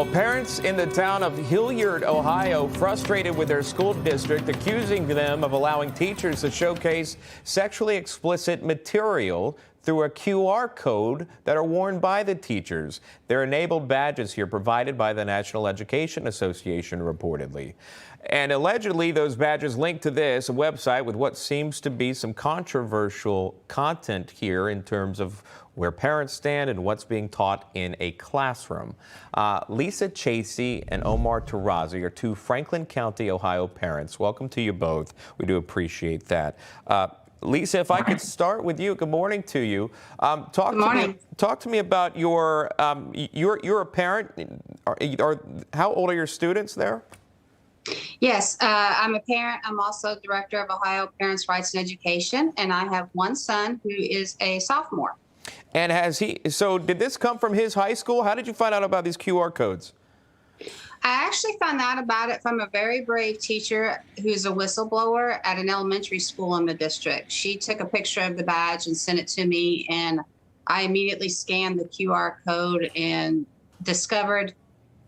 Well, parents in the town of Hilliard, Ohio, frustrated with their school district, accusing them of allowing teachers to showcase sexually explicit material through a QR code that are worn by the teachers. They're enabled badges here provided by the National Education Association, reportedly. And allegedly, those badges link to this, a website with what seems to be some controversial content here in terms of where parents stand and what's being taught in a classroom. Lisa Chasey and Omar Tarazi are two Franklin County, Ohio parents. Welcome to you both. We do appreciate that. Lisa, if I could start with you. Good morning to you. Talk to me about your you're a parent. How old are your students there? Yes, I'm a parent. I'm also director of Ohio Parents' Rights and Education, and I have one son who is a sophomore. And so did this come from his high school? How did you find out about these QR codes? I actually found out about it from a very brave teacher who's a whistleblower at an elementary school in the district. She took a picture of the badge and sent it to me, and I immediately scanned the QR code and discovered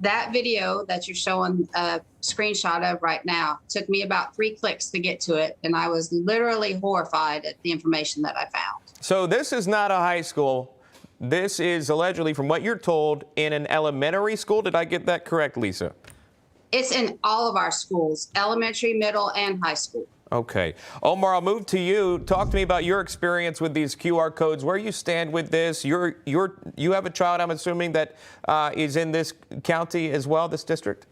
that video that you're showing a screenshot of right now. Took me about 3 clicks to get to it, and I was literally horrified at the information that I found. So this is not a high school. This is allegedly, from what you're told, in an elementary school. Did I get that correct, Lisa? It's in all of our schools, elementary, middle, and high school. Okay. Omar, I'll move to you. Talk to me about your experience with these QR codes, where you stand with this. You have a child, I'm assuming, that is in this county as well, this district?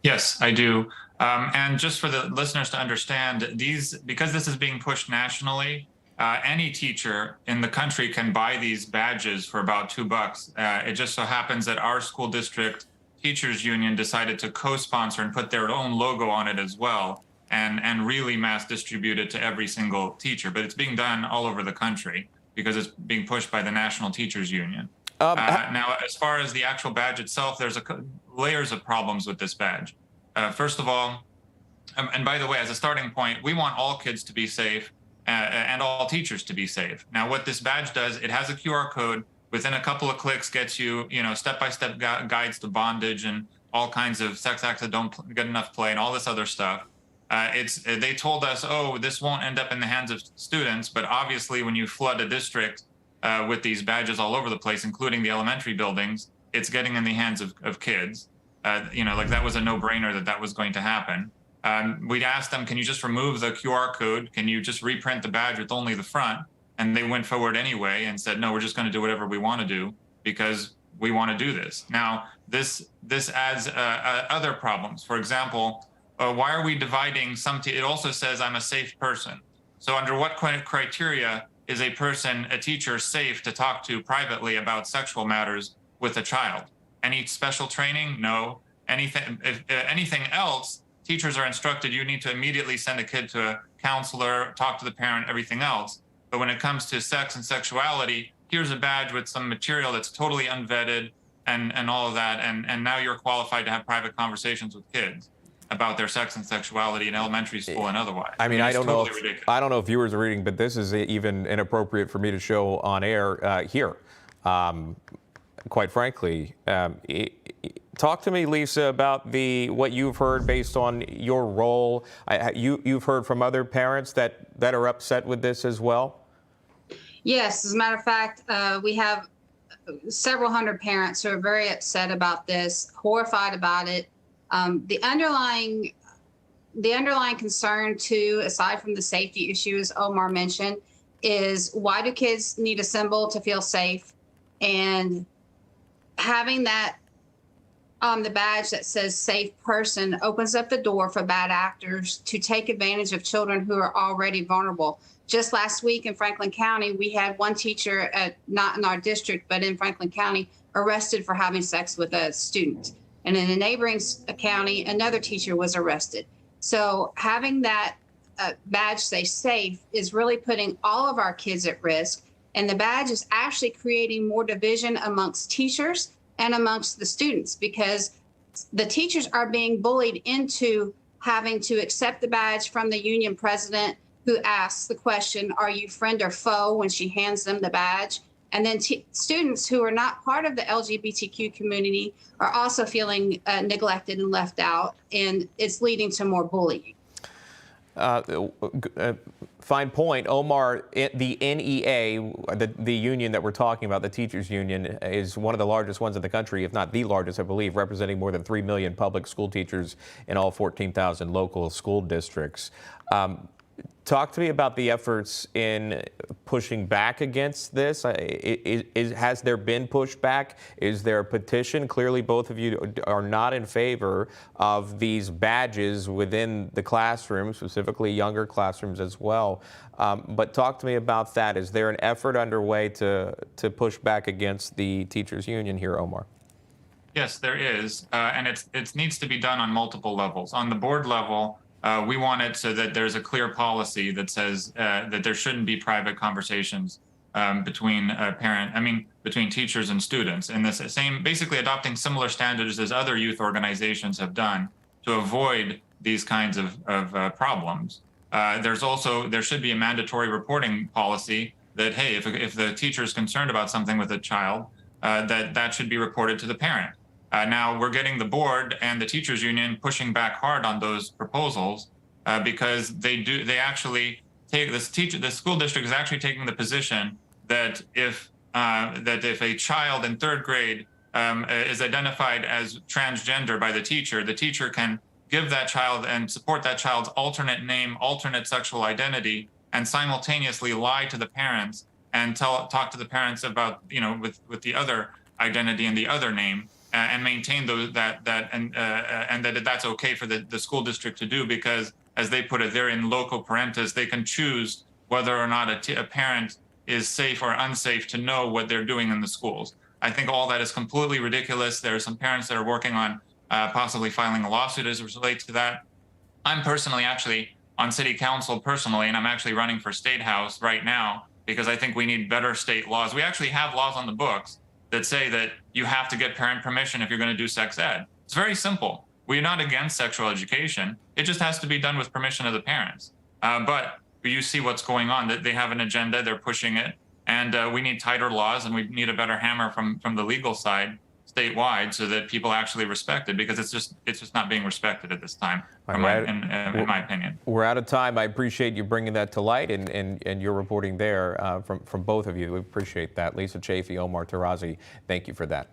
Yes, I do. And just for the listeners to understand, because this is being pushed nationally, any teacher in the country can buy these badges for about $2. It just so happens that our school district teachers union decided to co-sponsor and put their own logo on it as well, and really mass distribute it to every single teacher. But it's being done all over the country because it's being pushed by the National Teachers Union. Now, as far as the actual badge itself, there's layers of problems with this badge. First of all, and by the way, as a starting point, we want all kids to be safe and all teachers to be safe. Now, what this badge does, it has a QR code. Within a couple of clicks, gets you, step-by-step guides to bondage and all kinds of sex acts that don't get enough play and all this other stuff. They told us, oh, this won't end up in the hands of students, but obviously when you flood a district with these badges all over the place, including the elementary buildings, it's getting in the hands of kids. Like that was a no-brainer that was going to happen. We'd asked them, can you just remove the QR code? Can you just reprint the badge with only the front? And they went forward anyway and said, no, we're just going to do whatever we want to do because we want to do this. Now, this adds other problems. For example, why are we dividing it also says I'm a safe person. So under what criteria is a teacher safe to talk to privately about sexual matters with a child? Any special training? No. Anything else, teachers are instructed you need to immediately send a kid to a counselor, talk to the parent, everything else. But when it comes to sex and sexuality, here's a badge with some material that's totally unvetted and all of that. And now you're qualified to have private conversations with kids about their sex and sexuality in elementary school and otherwise. I mean, I don't know if viewers are reading, but this is even inappropriate for me to show on air here. Quite frankly, talk to me, Lisa, about what you've heard based on your role. You've heard from other parents that are upset with this as well? Yes, as a matter of fact, we have several hundred parents who are very upset about this, horrified about it. The underlying concern too, aside from the safety issues Omar mentioned, is why do kids need a symbol to feel safe? And having that on the badge that says safe person opens up the door for bad actors to take advantage of children who are already vulnerable. Just last week in Franklin County, we had one teacher, not in our district, but in Franklin County, arrested for having sex with a student. And in a neighboring county, another teacher was arrested. So having that badge say safe is really putting all of our kids at risk. And the badge is actually creating more division amongst teachers and amongst the students because the teachers are being bullied into having to accept the badge from the union president who asks the question, are you friend or foe, when she hands them the badge. And then students who are not part of the LGBTQ community are also feeling neglected and left out, and it's leading to more bullying. Fine point. Omar, the NEA, the union that we're talking about, the teachers union, is one of the largest ones in the country, if not the largest, I believe, representing more than 3 million public school teachers in all 14,000 local school districts. Talk to me about the efforts in pushing back against this. Has there been pushback? Is there a petition? Clearly, both of you are not in favor of these badges within the classroom, specifically younger classrooms as well. But talk to me about that. Is there an effort underway to push back against the teachers union here, Omar? Yes, there is, and it needs to be done on multiple levels. On the board level, we want it so that there's a clear policy that says that there shouldn't be private conversations between between teachers and students, and this basically adopting similar standards as other youth organizations have done to avoid these kinds of problems. There should be a mandatory reporting policy that, hey, if the teacher is concerned about something with a child, that should be reported to the parent. Now we're getting the board and the teachers union pushing back hard on those proposals because the school district is actually taking the position that if a child in 3rd grade is identified as transgender by the teacher can give that child and support that child's alternate name, alternate sexual identity, and simultaneously lie to the parents and talk to the parents about, with the other identity and the other name. And maintain that's okay for the school district to do, because, as they put it, they're in loco parentis. They can choose whether or not a parent is safe or unsafe to know what they're doing in the schools. I think all that is completely ridiculous. There are some parents that are working on possibly filing a lawsuit as it relates to that. I'm personally actually on city council and I'm actually running for state house right now because I think we need better state laws. We actually have laws on the books that say that you have to get parent permission if you're going to do sex ed. It's very simple. We're not against sexual education. It just has to be done with permission of the parents. But you see what's going on, that they have an agenda, they're pushing it, and we need tighter laws, and we need a better hammer from the legal side statewide so that people actually respect it, because it's just not being respected at this time, in my opinion. We're out of time. I appreciate you bringing that to light and your reporting there from both of you. We appreciate that. Lisa Chafee, Omar Tarazi, thank you for that.